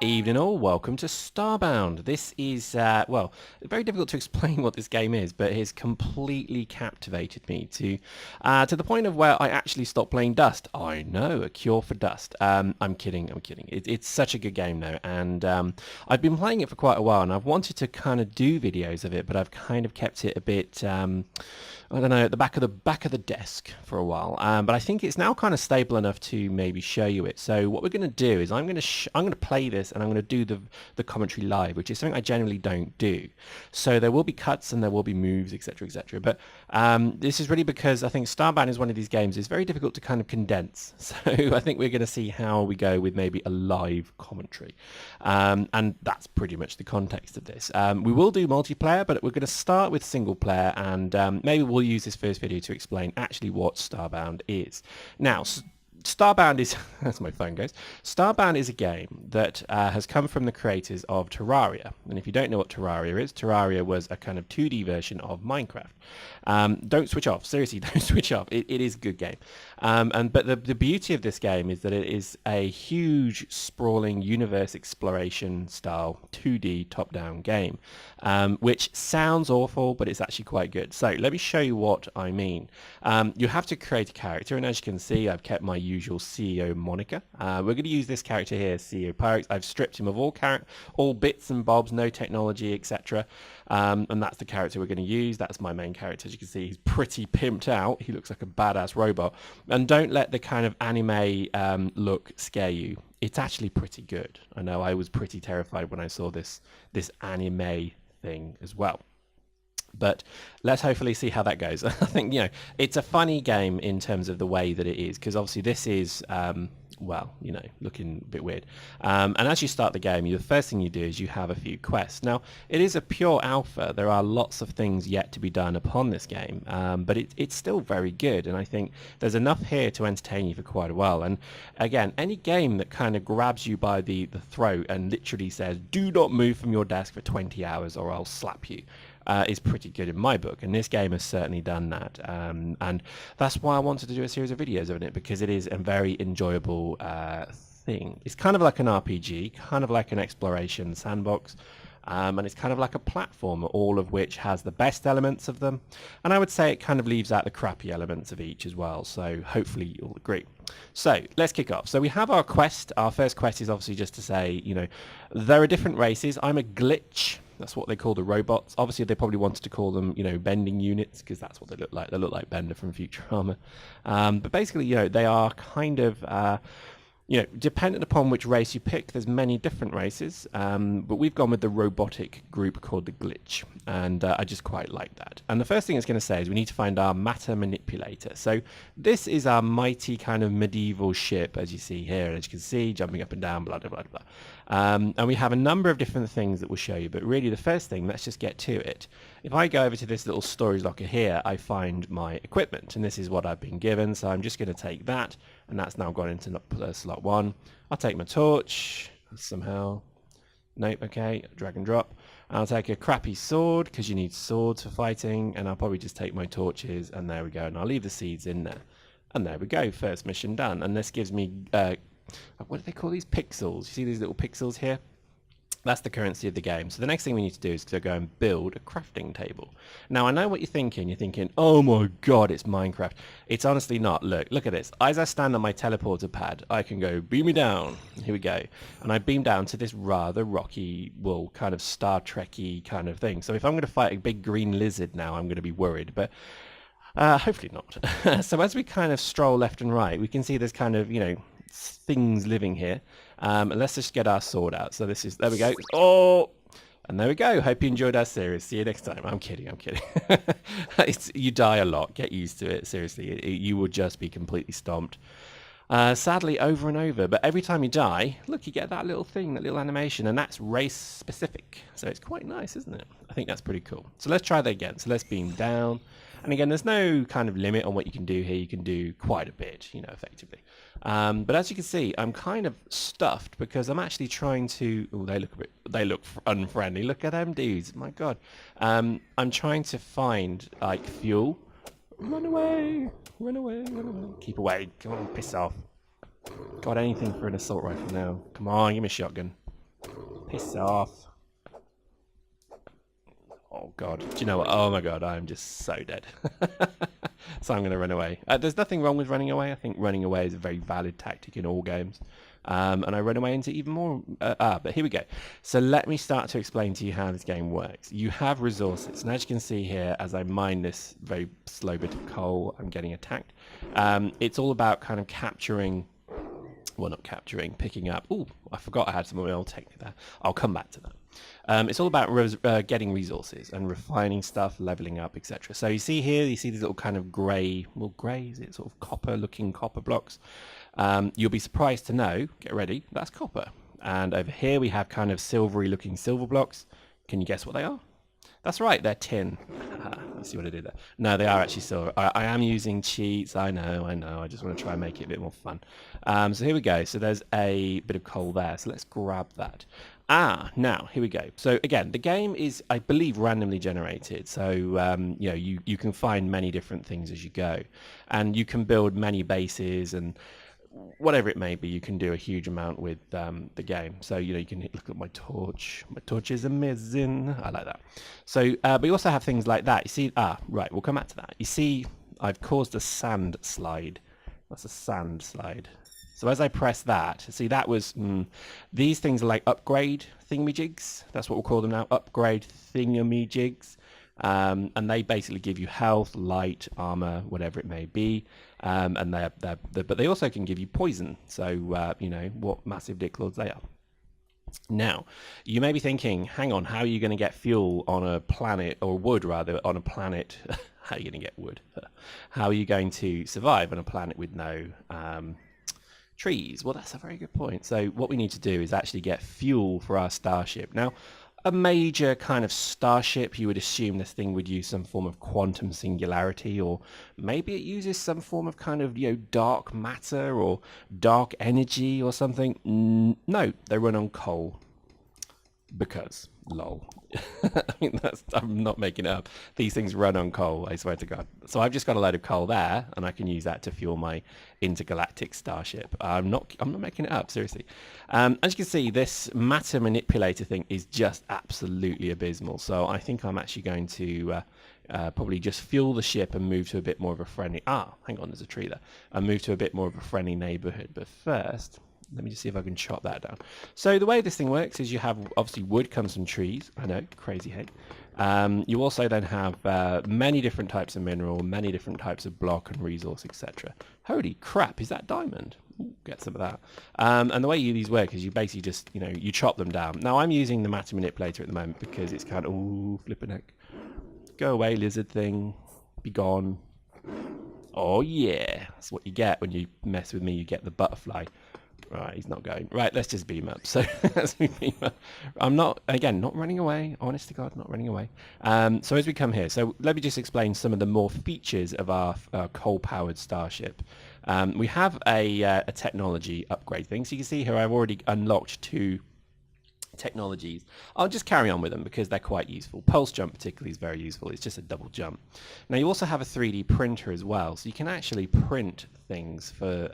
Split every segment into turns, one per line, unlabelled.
Evening all, welcome to Starbound. This is, well, very difficult to explain what this game is, but it has completely captivated me to the point of where I actually stopped playing Dust. I know, a cure for Dust. I'm kidding. It's such a good game though, and I've been playing it for quite a while, and I've wanted to kind of do videos of it, but I've kind of kept it a bit, I don't know, at the back of the desk for a while. But I think it's now kind of stable enough to maybe show you it. So what we're going to do is I'm going to play this and I'm going to do the commentary live, which is something I generally don't do. So there will be cuts and there will be moves, etc., etc. But this is really because I think Starbound is one of these games. It's very difficult to kind of condense. So I think we're going to see how we go with maybe a live commentary, and that's pretty much the context of this. We will do multiplayer, but we're going to start with single player, and maybe we'll use this first video to explain actually what Starbound is. Now, Starbound is, as my phone goes, Starbound is a game that has come from the creators of Terraria. And if you don't know what Terraria is, Terraria was a kind of 2D version of Minecraft. Don't switch off, seriously, don't switch off. It is a good game. But the beauty of this game is that it is a huge, sprawling, universe exploration style 2D top-down game, which sounds awful, but it's actually quite good. So let me show you what I mean. You have to create a character, and as you can see, I've kept my usual CEO moniker. We're going to use this character here, CEO Pyrex. I've stripped him of all bits and bobs, no technology, etc. And that's the character we're going to use. That's my main character. As you can see, he's pretty pimped out. He looks like a badass robot. And don't let the kind of anime look scare you. It's actually pretty good. I know I was pretty terrified when I saw this anime thing as well. But let's hopefully see how that goes. I think, it's a funny game in terms of the way that it is, because obviously this is, well, looking a bit weird. And as you start the game, the first thing you do is you have a few quests. Now, it is a pure alpha. There are lots of things yet to be done upon this game, but it's still very good. And I think there's enough here to entertain you for quite a while. And again, any game that kind of grabs you by the throat and literally says, do not move from your desk for 20 hours or I'll slap you, is pretty good in my book, and this game has certainly done that, and that's why I wanted to do a series of videos on it, because it is a very enjoyable thing. It's kind of like an RPG, kind of like an exploration sandbox, and it's kind of like a platform, all of which has the best elements of them, and I would say it kind of leaves out the crappy elements of each as well, so hopefully you'll agree. So let's kick off. So we have our quest. Our first quest is obviously just to say, there are different races. I'm a glitch. That's what they call the robots. Obviously, they probably wanted to call them, bending units, because that's what they look like. They look like Bender from Futurama. But basically, they are kind of, dependent upon which race you pick, there's many different races. But we've gone with the robotic group called the Glitch, and I just quite like that. And the first thing it's going to say is we need to find our matter manipulator. So this is our mighty kind of medieval ship, as you see here. As you can see, jumping up and down, blah, blah, blah, blah. And we have a number of different things that we'll show you, but really the first thing, let's just get to it. If I go over to this little storage locker here, I find my equipment, and this is what I've been given, so I'm just going to take that, and that's now gone into slot 1. I'll take my torch, somehow, nope, okay, drag and drop. I'll take a crappy sword, because you need swords for fighting, and I'll probably just take my torches, and there we go, and I'll leave the seeds in there. And there we go, first mission done, and this gives me... what do they call these? Pixels. You see these little pixels here? That's the currency of the game. So the next thing we need to do is to go and build a crafting table. Now, I know what you're thinking. You're thinking, oh my god, it's Minecraft. It's honestly not. Look at this. As I stand on my teleporter pad, I can go, beam me down. Here we go. And I beam down to this rather rocky, well, kind of Star Trek-y kind of thing. So if I'm going to fight a big green lizard now, I'm going to be worried. But hopefully not. So as we kind of stroll left and right, we can see there's kind of, things living here, and let's just get our sword out. So there we go. Oh, and there we go. Hope you enjoyed our series. See you next time. I'm kidding. You die a lot. Get used to it. Seriously, you will just be completely stomped. Sadly, over and over. But every time you die, look, you get that little thing, that little animation, and that's race specific. So it's quite nice, isn't it? I think that's pretty cool. So let's try that again. So let's beam down. And again, there's no kind of limit on what you can do here. You can do quite a bit, effectively. But as you can see, I'm kind of stuffed because I'm actually trying to... Oh, they look unfriendly. Look at them dudes. My God. I'm trying to find, like, fuel. Run away. Run away. Run away. Keep away. Come on, piss off. Got anything for an assault rifle now. Come on, give me a shotgun. Piss off. Oh god, do you know what? Oh my god, I'm just so dead. So I'm going to run away. There's nothing wrong with running away. I think running away is a very valid tactic in all games. And I run away into even more. But here we go. So let me start to explain to you how this game works. You have resources, and as you can see here, as I mine this very slow bit of coal, I'm getting attacked. It's all about kind of capturing. Well, not capturing, picking up. Oh, I forgot I had some oil technique there. I'll come back to that. It's all about getting resources and refining stuff, leveling up, etc. So you see here, you see these little kind of grey, well, grey, is it sort of copper-looking copper blocks? You'll be surprised to know, get ready, that's copper. And over here we have kind of silvery-looking silver blocks. Can you guess what they are? That's right, they're tin. Let's see what I did there. No, they are actually silver. I am using cheats. I know. I just want to try and make it a bit more fun. So here we go. So there's a bit of coal there. So let's grab that. Now, here we go. So again, the game is, I believe, randomly generated. So, you know, you can find many different things as you go. And you can build many bases and whatever it may be, you can do a huge amount with the game. So, you know, you can look at my torch. My torch is amazing. I like that. So, but you also have things like that. You see, right, we'll come back to that. You see, I've caused a sand slide. That's a sand slide. So as I press that, see, that was, these things are like upgrade thingamajigs. That's what we'll call them now, upgrade thingamajigs. And they basically give you health, light, armor, whatever it may be. And but they also can give you poison. So, you know, what massive dicklords they are. Now, you may be thinking, hang on, how are you going to get fuel on a planet, or wood rather, on a planet? How are you going to get wood? How are you going to survive on a planet with no trees? Well, that's a very good point. So what we need to do is actually get fuel for our starship. Now, a major kind of starship, you would assume this thing would use some form of quantum singularity, or maybe it uses some form of kind of, you know, dark matter or dark energy or something. No, they run on coal. Because, lol. I mean, I'm not making it up. These things run on coal, I swear to God. So I've just got a load of coal there, and I can use that to fuel my intergalactic starship. I'm not making it up, seriously. As you can see, this matter manipulator thing is just absolutely abysmal. So I think I'm actually going to probably just fuel the ship and move to a bit more of a friendly... hang on, there's a tree there. And move to a bit more of a friendly neighborhood. But first... let me just see if I can chop that down. So the way this thing works is you have, obviously, wood comes from trees. I know, crazy hate. You also then have many different types of mineral, many different types of block and resource, etc. Holy crap, is that diamond? Ooh, get some of that. And the way these work is you basically just, you know, you chop them down. Now, I'm using the matter manipulator at the moment because it's kind of, ooh, flipping heck. Go away, lizard thing. Be gone. Oh, yeah. That's what you get when you mess with me. You get the butterfly. Right, he's not going. Right, let's just beam up. So as we beam up, I'm not, again, not running away. Honest to God, not running away. So as we come here, so let me just explain some of the more features of our coal-powered starship. We have a technology upgrade thing. So you can see here I've already unlocked 2 technologies. I'll just carry on with them because they're quite useful. Pulse jump particularly is very useful. It's just a double jump. Now you also have a 3D printer as well, so you can actually print things for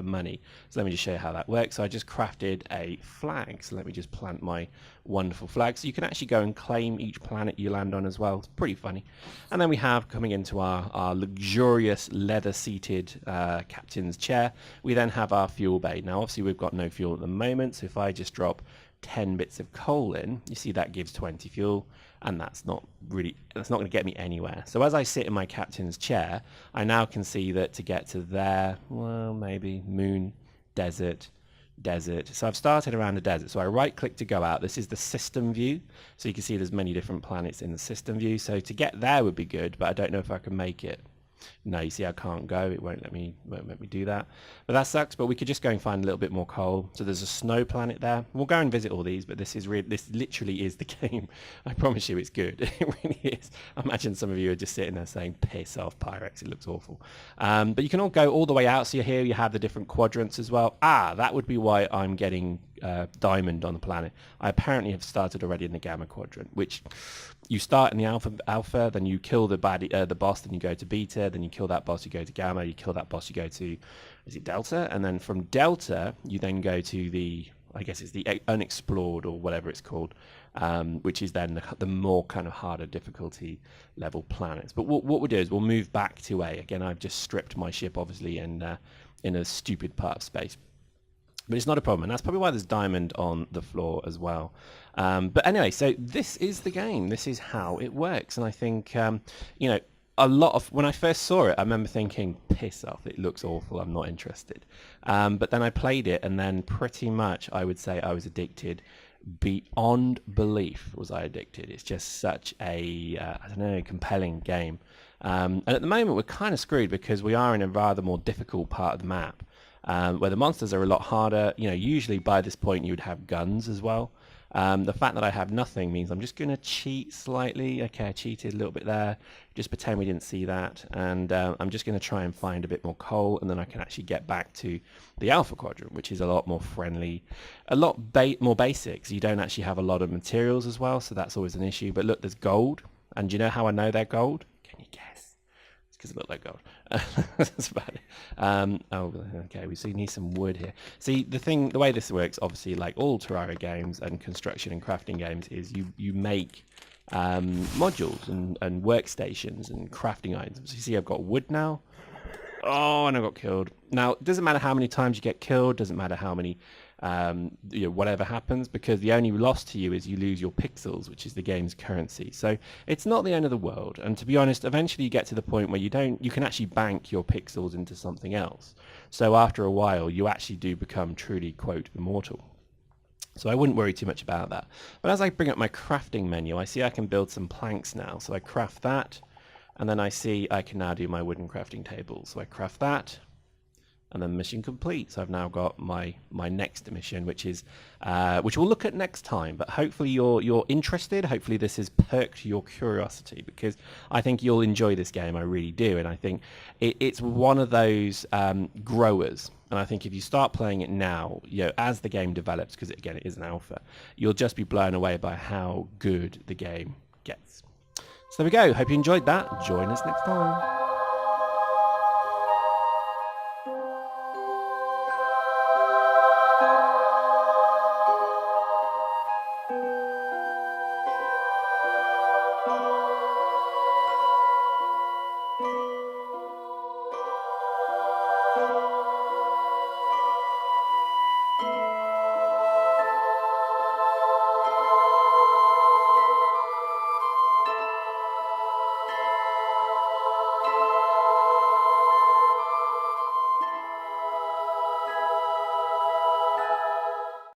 money. So let me just show you how that works. So I just crafted a flag. So let me just plant my wonderful flag. So you can actually go and claim each planet you land on as well. It's pretty funny. And then we have, coming into our luxurious leather-seated captain's chair, we then have our fuel bay. Now obviously we've got no fuel at the moment, so if I just drop 10 bits of coal in, you see that gives 20 fuel, and that's not going to get me anywhere. So as I sit in my captain's chair, I now can see that to get to there, well, maybe moon, desert. So I've started around the desert. So I right click to go out. This is the system view. So you can see there's many different planets in the system view. So to get there would be good, but I don't know if I can make it. No, you see I can't go. It won't let me do that. But that sucks. But we could just go and find a little bit more coal. So there's a snow planet there. We'll go and visit all these, but this literally is the game. I promise you it's good. It really is. I imagine some of you are just sitting there saying, piss off, Pyrex. It looks awful. But you can all go all the way out. So here you have the different quadrants as well. That would be why I'm getting diamond on the planet. I apparently have started already in the gamma quadrant, which you start in the alpha, then you kill the boss, then you go to beta, then you kill that boss, you go to gamma, you kill that boss, you go to, is it delta? And then from delta, you then go to the, I guess it's the unexplored or whatever it's called, which is then the more kind of harder difficulty level planets. But what we'll do is we'll move back to A. Again, I've just stripped my ship, obviously, in a stupid part of space. But it's not a problem, and that's probably why there's diamond on the floor as well. But anyway, so this is the game. This is how it works, and I think, you know, a lot of, when I first saw it, I remember thinking, piss off, it looks awful, I'm not interested. But then I played it, and then pretty much I would say I was addicted. Beyond belief was I addicted. It's just such a, I don't know, compelling game. And at the moment we're kind of screwed because we are in a rather more difficult part of the map. Where the monsters are a lot harder. You know, usually by this point you would have guns as well. The fact that I have nothing means I'm just going to cheat slightly. Okay, I cheated a little bit there. Just pretend we didn't see that. And I'm just going to try and find a bit more coal, and then I can actually get back to the Alpha Quadrant, which is a lot more friendly, a lot more basic. So you don't actually have a lot of materials as well, so that's always an issue. But look, there's gold. And do you know how I know they're gold? Can you guess? It's because it looked like gold. That's about it. Oh, okay, we need some wood here. See, the way this works, obviously, like all Terraria games and construction and crafting games, is you make modules and workstations and crafting items. So you see I've got wood now. Oh, and I got killed. Now, it doesn't matter how many times you get killed, doesn't matter how many, you know, whatever happens, because the only loss to you is you lose your pixels, which is the game's currency. So it's not the end of the world. And to be honest, eventually you get to the point where you can actually bank your pixels into something else. So after a while, you actually do become truly, quote, immortal. So I wouldn't worry too much about that. But as I bring up my crafting menu, I see I can build some planks now. So I craft that. And then I see I can now do my wooden crafting table. So I craft that, and then mission complete. So I've now got my next mission, which we'll look at next time. But hopefully you're interested. Hopefully this has perked your curiosity, because I think you'll enjoy this game. I really do, and I think it's one of those growers. And I think if you start playing it now, you know, as the game develops, because again it is an alpha, you'll just be blown away by how good the game gets. So there we go. Hope you enjoyed that. Join us next time.